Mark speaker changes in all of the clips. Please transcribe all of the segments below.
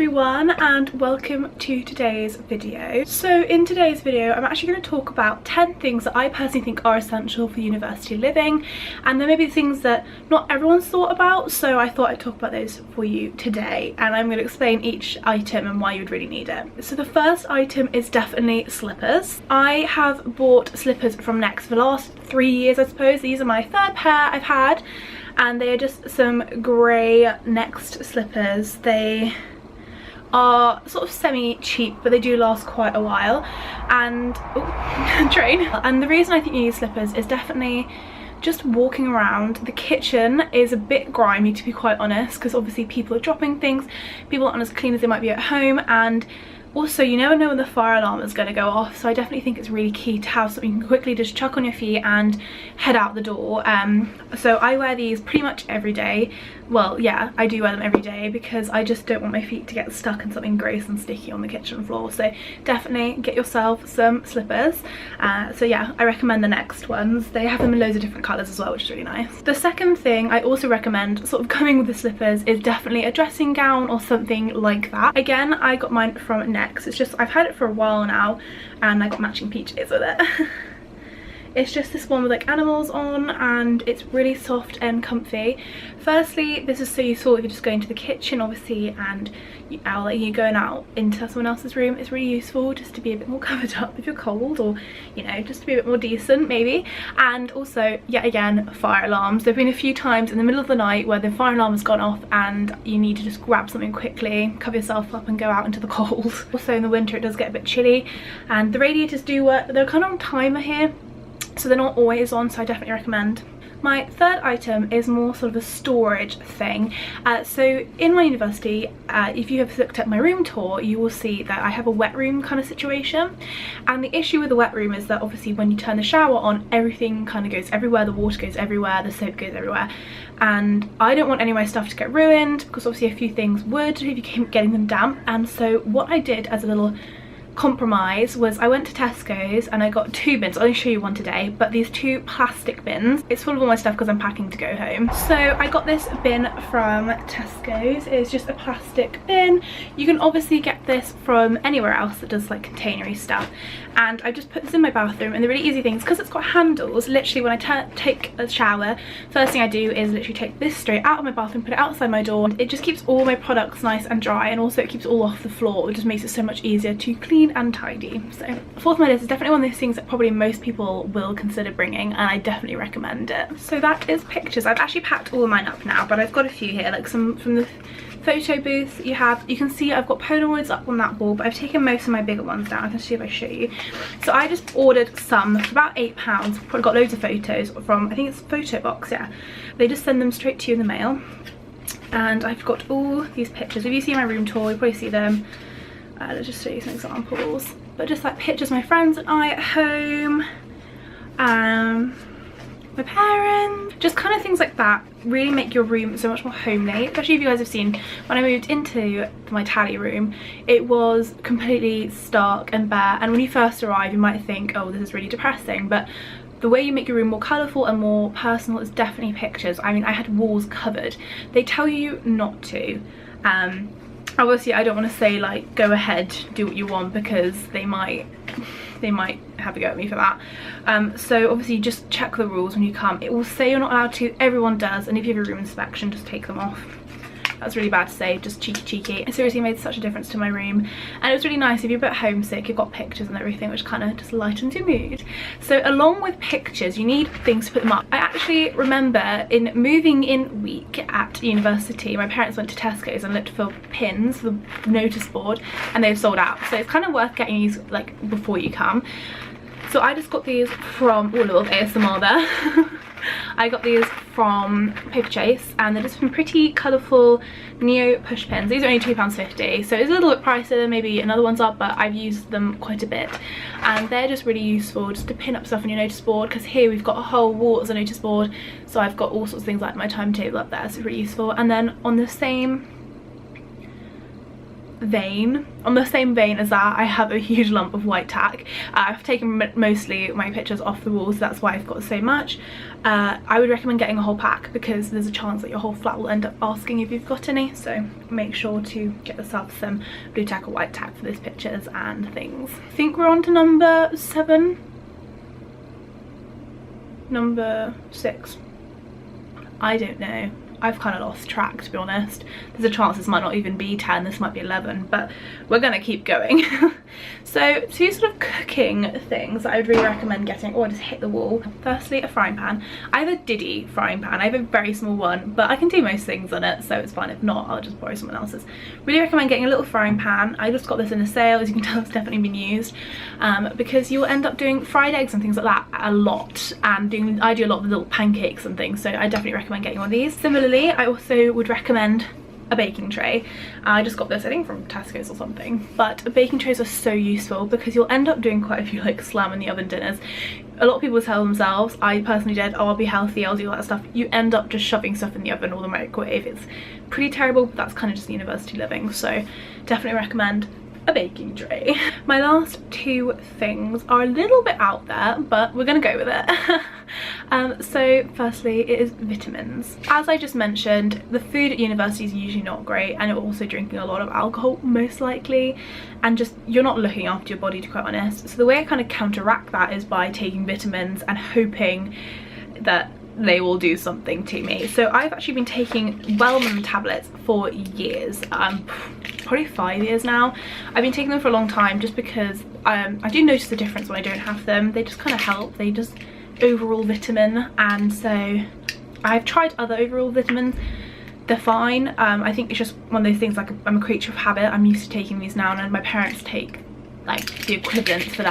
Speaker 1: everyone and welcome to today's video. So in today's video I'm actually going to talk about 10 things that I personally think are essential for university living, and there may be things that not everyone's thought about, so I thought I'd talk about those for you today, and I'm going to explain each item and why you would really need it. So the first item is definitely slippers. I have bought slippers from Next for the last 3 years, I suppose. These are my third pair I've had, and they are just some grey Next slippers. They are sort of semi-cheap, but they do last quite a while. And train. And the reason I think you need slippers is definitely just walking around. The kitchen is a bit grimy, to be quite honest, because obviously people are dropping things, people aren't as clean as they might be at home, and also you never know when the fire alarm is going to go off, so I definitely think it's really key to have something you can quickly just chuck on your feet and head out the door. So I wear these pretty much every day. Well, yeah, I do wear them every day because I just don't want my feet to get stuck in something gross and sticky on the kitchen floor. So definitely get yourself some slippers. So yeah, I recommend the Next ones. They have them in loads of different colours as well, which is really nice. The second thing I also recommend, sort of coming with the slippers, is definitely a dressing gown or something like that. Again, I got mine from Next. It's just, I've had it for a while now and I got matching PJs with it. It's just this one with like animals on, and it's really soft and comfy. Firstly, this is so useful if you're just going to the kitchen, obviously, and you're going out into someone else's room. It's really useful just to be a bit more covered up if you're cold, or you know, just to be a bit more decent maybe. And also, yet again, fire alarms. There have been a few times in the middle of the night where the fire alarm has gone off and you need to just grab something quickly, cover yourself up and go out into the cold. Also in the winter it does get a bit chilly, and the radiators do work. They're kind of on timer here, so they're not always on, so I definitely recommend. My third item is more sort of a storage thing. So in my university, if you have looked at my room tour, you will see that I have a wet room kind of situation. And the issue with the wet room is that obviously when you turn the shower on, everything kind of goes everywhere. The water goes everywhere, the soap goes everywhere. And I don't want any of my stuff to get ruined, because obviously a few things would if you keep getting them damp. And so what I did as a little compromise was I went to Tesco's and I got 2 bins. I'll only show you one today, but these 2 plastic bins. It's full of all my stuff because I'm packing to go home. So I got this bin from Tesco's. It's just a plastic bin. You can obviously get this from anywhere else that does like containery stuff, and I just put this in my bathroom. And the really easy thing is, because it's got handles, literally when I take a shower, first thing I do is literally take this straight out of my bathroom, put it outside my door. It just keeps all my products nice and dry, and also it keeps it all off the floor. It just makes it so much easier to clean and tidy. So fourth on my list is definitely one of those things that probably most people will consider bringing, and I definitely recommend it. So that is pictures. I've actually packed all of mine up now, but I've got a few here, like some from the photo booth. You can see I've got Polaroids up on that wall, but I've taken most of my bigger ones down. I can see if I show you. So I just ordered some for about £8. Probably got loads of photos from, I think it's Photo Box, yeah. They just send them straight to you in the mail. And I've got all these pictures. If you see my room tour, you probably see them. Let's just show you some examples, but just like pictures of my friends and I at home, my parents, just kind of things like that really make your room so much more homely. Especially if you guys have seen when I moved into my tally room, it was completely stark and bare, and when you first arrive you might think, oh, this is really depressing, but the way you make your room more colourful and more personal is definitely pictures. I mean, I had walls covered. They tell you not to. Obviously I don't want to say like go ahead, do what you want, because they might have a go at me for that. So obviously just check the rules when you come. It will say you're not allowed to, everyone does, and if you have a room inspection, just take them off. That's really bad to say, just cheeky. It seriously made such a difference to my room, and it was really nice. If you're a bit homesick, you've got pictures and everything, which kind of just lightens your mood. So along with pictures, you need things to put them up. I actually remember in moving in week at university, my parents went to Tesco's and looked for pins for the notice board, and they've sold out. So it's kind of worth getting these like before you come. So I just got these from, oh, a little ASMR there. I got these from Paper Chase, and they're just some pretty colourful Neo push pins. These are only £2.50, so it's a little bit pricier than maybe another one's up, but I've used them quite a bit, and they're just really useful just to pin up stuff on your notice board, because here we've got a whole wall as a notice board, so I've got all sorts of things like my timetable up there, so it's really useful. And then on the same vein, on the same vein as that, I have a huge lump of white tack. I've taken mostly my pictures off the wall, so that's why I've got so much. I would recommend getting a whole pack because there's a chance that your whole flat will end up asking if you've got any, so make sure to get yourself some blue tack or white tack for those pictures and things. I think we're on to number 7. Number 6. I don't know. I've kind of lost track, to be honest. There's a chance this might not even be 10, this might be 11, but we're gonna keep going. So 2 sort of cooking things that I would really recommend getting. Oh, I just hit the wall. Firstly, a frying pan. I have a Riddellie frying pan. I have a very small one, but I can do most things on it, so it's fine. If not, I'll just borrow someone else's. Really recommend getting a little frying pan. I just got this in a sale, as you can tell it's definitely been used, because you'll end up doing fried eggs and things like that a lot, and I do a lot of little pancakes and things, so I definitely recommend getting one of these. Similarly, I also would recommend a baking tray. I just got this, I think, from Tesco's or something, but baking trays are so useful because you'll end up doing quite a few like slam in the oven dinners. A lot of people tell themselves, I personally did, oh, I'll be healthy, I'll do all that stuff. You end up just shoving stuff in the oven or the microwave. It's pretty terrible, but that's kind of just university living, so definitely recommend a baking tray. My last 2 things are a little bit out there, but we're gonna go with it. So firstly, it is vitamins. As I just mentioned, the food at university is usually not great, and you're also drinking a lot of alcohol most likely, and just you're not looking after your body, to be quite honest. So the way I kind of counteract that is by taking vitamins and hoping that they will do something to me. So I've actually been taking Wellman tablets for years, probably 5 years now. I've been taking them for a long time just because I do notice the difference when I don't have them. They just kind of help, they just overall vitamin, and so I've tried other overall vitamins. They're fine. I think it's just one of those things, like I'm a creature of habit. I'm used to taking these now, and my parents take like the equivalent for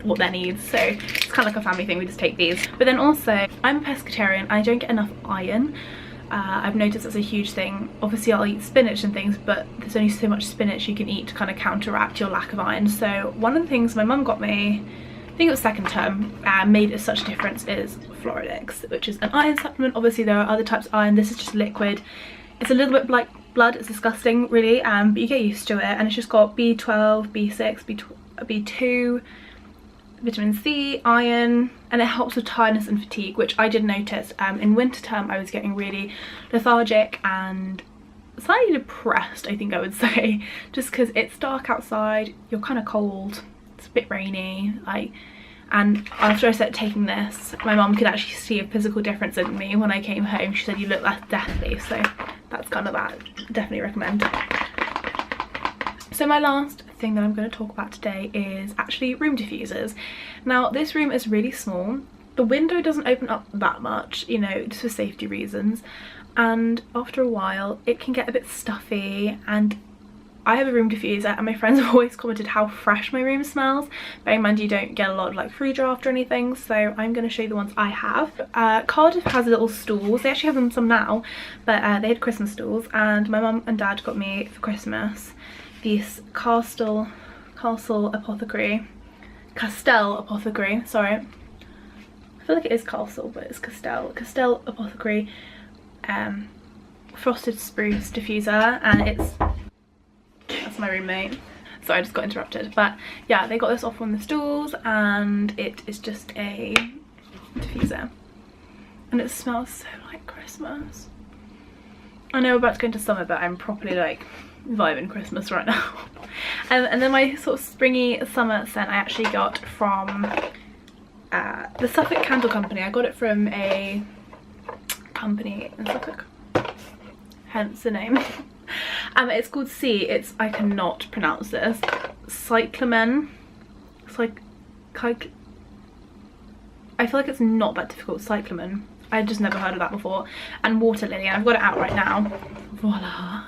Speaker 1: what their needs, so it's kind of like a family thing, we just take these. But then also, I'm a pescatarian, I don't get enough iron. I've noticed that's a huge thing. Obviously I'll eat spinach and things, but there's only so much spinach you can eat to kind of counteract your lack of iron. So one of the things my mum got me, I think it was second term, made such a difference, is Floridix, which is an iron supplement. Obviously there are other types of iron, this is just liquid. It's a little bit like blood, it's disgusting really, but you get used to it, and it's just got B12, B6, B2, vitamin C, iron, and it helps with tiredness and fatigue, which I did notice. In winter term I was getting really lethargic and slightly depressed, I think I would say, just because it's dark outside, you're kind of cold, it's a bit rainy, and after I started taking this, my mum could actually see a physical difference in me when I came home. She said you look less deathly, so that's kind of that. Definitely recommend. So my last thing that I'm going to talk about today is actually room diffusers. Now this room is really small, the window doesn't open up that much, you know, just for safety reasons, and after a while it can get a bit stuffy, and I have a room diffuser and my friends have always commented how fresh my room smells. Bear in mind you don't get a lot of like free draft or anything, so I'm going to show you the ones I have. Cardiff has little stools, they actually have them some now, but they had Christmas stools, and my mum and dad got me for Christmas this Castell Apothecary, sorry. I feel like it is Castle, but it's Castell Apothecary frosted spruce diffuser, and that's my roommate. So I just got interrupted, but yeah, they got this off one of the stools, and it is just a diffuser, and it smells so like Christmas. I know we're about to go into summer, but I'm properly like vibing Christmas right now. And then my sort of springy summer scent I actually got from the Suffolk Candle Company. I got it from a company in Suffolk, hence the name. It's called I cannot pronounce this, cyclamen. It's like I feel like it's not that difficult, cyclamen. I just never heard of that before. And water lily, and I've got it out right now. Voila.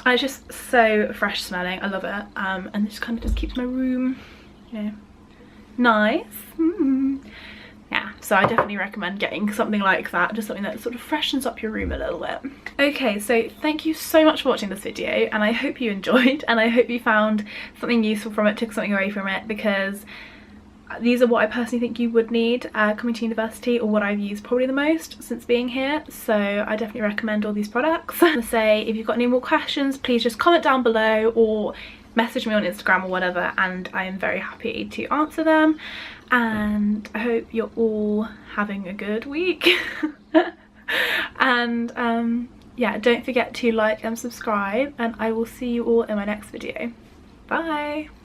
Speaker 1: And it's just so fresh smelling, I love it, and it just kind of just keeps my room, you know, nice. Yeah, so I definitely recommend getting something like that, just something that sort of freshens up your room a little bit. Okay, so thank you so much for watching this video, and I hope you enjoyed, and I hope you found something useful from it, took something away from it, because these are what I personally think you would need coming to university, or what I've used probably the most since being here, so I definitely recommend all these products. I'm gonna say, if you've got any more questions, please just comment down below or message me on Instagram or whatever, and I am very happy to answer them. And I hope you're all having a good week. And yeah, don't forget to like and subscribe, and I will see you all in my next video. Bye.